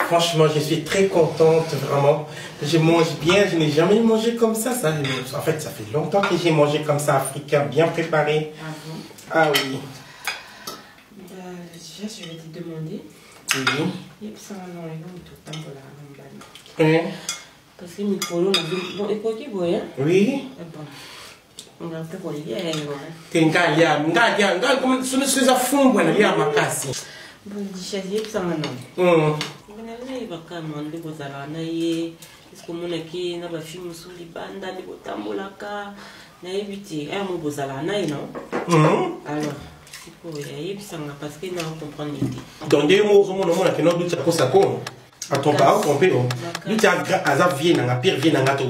Franchement, je suis très contente, vraiment. Je mange bien, je n'ai jamais mangé comme ça. En fait, ça fait longtemps que j'ai mangé comme ça, africain, bien préparé. Ah bon? Ah oui. Déjà, je vais te demander. Oui. Et puis ça, non, tout le temps pour la Hein? parce que micro, on a bon, et quoi qui boit, hein? Oui. Bon. On a fait pour les gars, hein? Comme ce ne soit pas fond, il y a ma casse. Bon, je dis, et puis ça, non. Il va quand même aller aux alanaïs. Est-ce que mon équipe n'a pas film sur les bandes, les botambolaka, n'a évité un mot aux alanaïs, non? Alors, c'est quoi? Et puis ça, parce que n'a pas compris l'idée. Donc, des mots, on a qui n'ont pas de ça. À ton parent, ton père, nous avons vu un pire, vient un gâteau,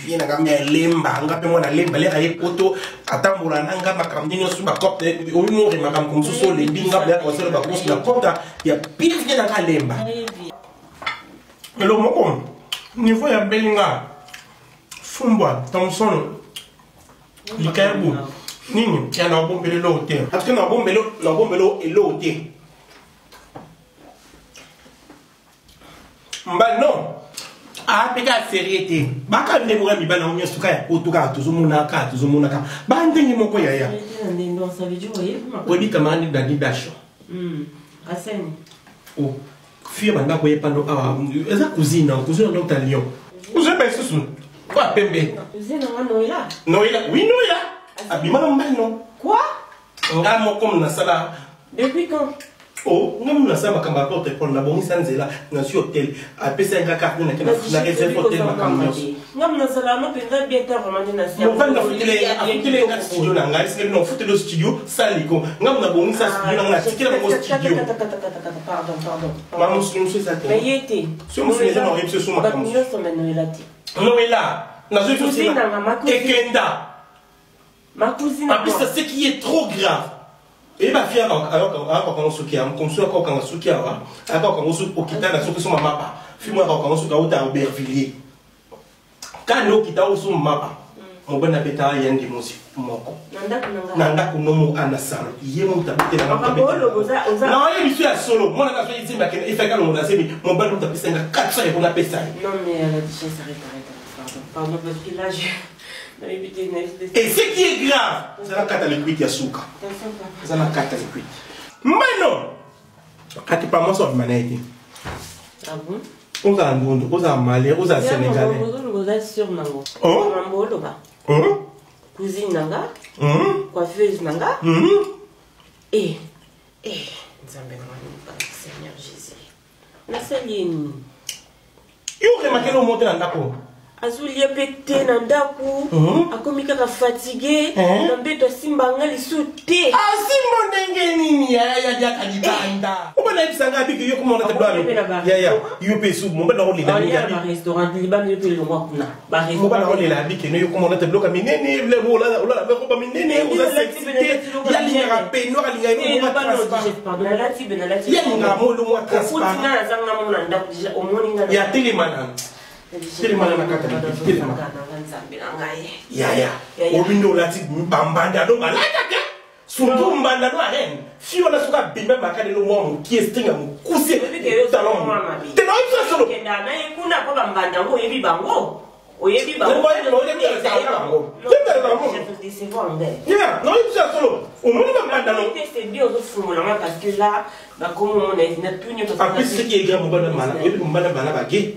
vient un gamin lemba, un gamin à lemba, les rails poteau, à tambour, un gars, ma camine sur ma copte, au nom de ma cam comme sous les bingas, la console, la grosse, la copte, il y a pire, vient un lemba. Mais le mot, niveau ya belinga, Fumba, Thompson, Likabu, Nini, il y a un bon bélo, parce que la bombe est l'auté. Bah non. Ah, pega sériété. Bah quand les mourants mi bana on suka ya potuka tuzumunaka. Bah ndenge moko ya ya. Non, ça veut dire oui. Odi kamani dadi dasho. Aseni. Oh. Fille banda ko yepano ah, eza cousine ndo talion. Vous avez susu. Quoi pembe? Cousine nga Noëlla. Noëlla, oui Noëlla. Abima non. Quoi? Nga moko na sala. Depuis quand? Oh, nous avons ça comme porte pour la bonne sanzela dans ce hôtel à PC un carte na réserve hôtel makamyo. Nous avons ça non peut bien tard vraiment na sia. On va dans le studio na ngai c'est non foutre le studio saliko. Nous avons bonne ça studio na ticket na studio. Pardon. Maman nous ça. Mais y était. Si on se met dans réception sur ma maman. Nous sommes Noëlla. Noëlla, na je suis Tekenda. Ma cousine. En plus c'est ce qui est trop grave. Et ma fille alors quand on soukia comme ça quand on soukia alors quand on sou okita na soukia sur mapa fille moi quand on soukia au Aubervilliers quand nous kita au sur mapa mon bon appétit yandi mosi moko nanda kunomo anasalo yemo tabite na mapa non il suis à solo moi na fait ici mais il fait quand on a semi mon bon tabite na 400 et on a payé ça non mais la dichesse arrête pardon parce que là et ce qui est grave, c'est la carte de cuite Yasuka. C'est la carte de cuite. Maintenant, quand tu parles de manette, ah bon? On a un monde, on a un Malais, on a un Sénégalais. On a sur Nango. Oh? Cousine Nanga. Coiffeuse Nanga. Et. Seigneur Jésus. La Céline. Il y a remarqué le monté dans d'accord. Azulia pété nandaku akomika ka fatigué nambeto simbanga lisute simba ndenge nini ya kalibanda ubona ibisanga biki yo kumona tebalo ya yo pesu mo bana oli na ya ba restaurant liban yo pele ngwa kuna ba mo bana oli la biki no yo kumona tebalo ka minene le mo la ba ko minene uza sexité ya linyaka pe no kalinga yo mo pardon la tibe na la tibe ya nga mo lo mo transparent na zanga mo na ndaku o moni nga ya telemana telemana na kata telemana ya obindo lati bambanda do balata ke surtout mbanda do aren si on a suka bimba makade lo mo qui estinga mo kusi talon te no ibsa solo kenda na ikuna ko bambanda ngo yebi bango oyebi bango no ibsa solo o mo bambanda no c'est bien au fumula parce que là ba comme on est na tout nyo en plus ce qui est grand mbanda mana oyebi mbanda bana bagé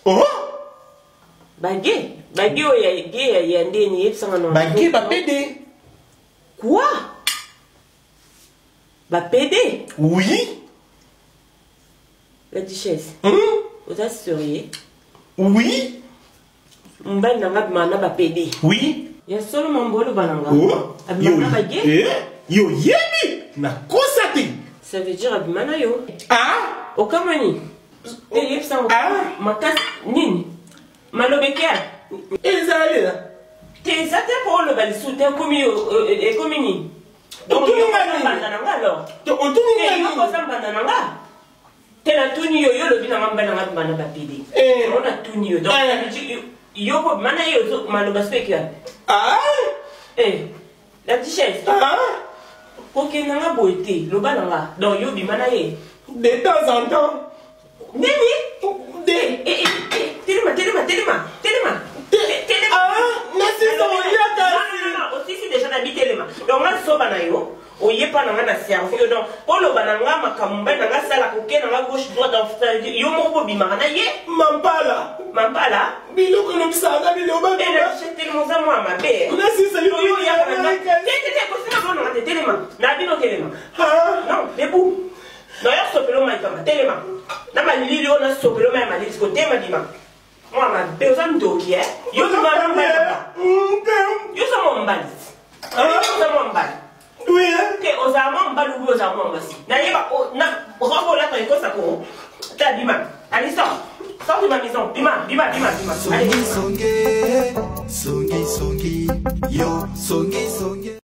oh bagé o ya gay ya ndeni yepsanga no bagé ba pédé quoi ba pédé oui la duchesse vous assuriez oui mbanda ngabimana ba pédé oui ya solo mambolo bananga abimana bagé yo yebi na kosati ça veut dire abimana yo okamani makas nini malobekia ezali te sate pour le bal soute comme et comme ni donc on va alors on tourne ni ko samba nanga te la tuni yo lo bina ngamba na ngamba na bapidi on a tuni yo donc yo ko mana yo maloba spekia la duchesse Ok, nanga boité, le bas nanga, dans yo bimanaye. De temps en temps. Nini? Téléma. Merci, non, aussi si déjà n'habite téléma. Donc là, so banayo. Oye pas nanga na cerveau donc pour le bananga makamumba nanga sala koke nanga gauche droite yo moko bimaka na ye mampala biloko no bisanga biloba et la chete le moza moi ma belle on a si c'est lui yo ya na tete ko sina ko na telema na bino telema non debout no ya sopelo mai kama telema na malili yo na sopelo mai malili ko tema bima moi ma belle ça ndoki yo bima na mai yo sa mo mbali yo sa mo mbali oui que aux amants balu aux amants aussi n'ayez na roko la quand ça ko ta bima allez sort de ma maison bima allez songi yo songi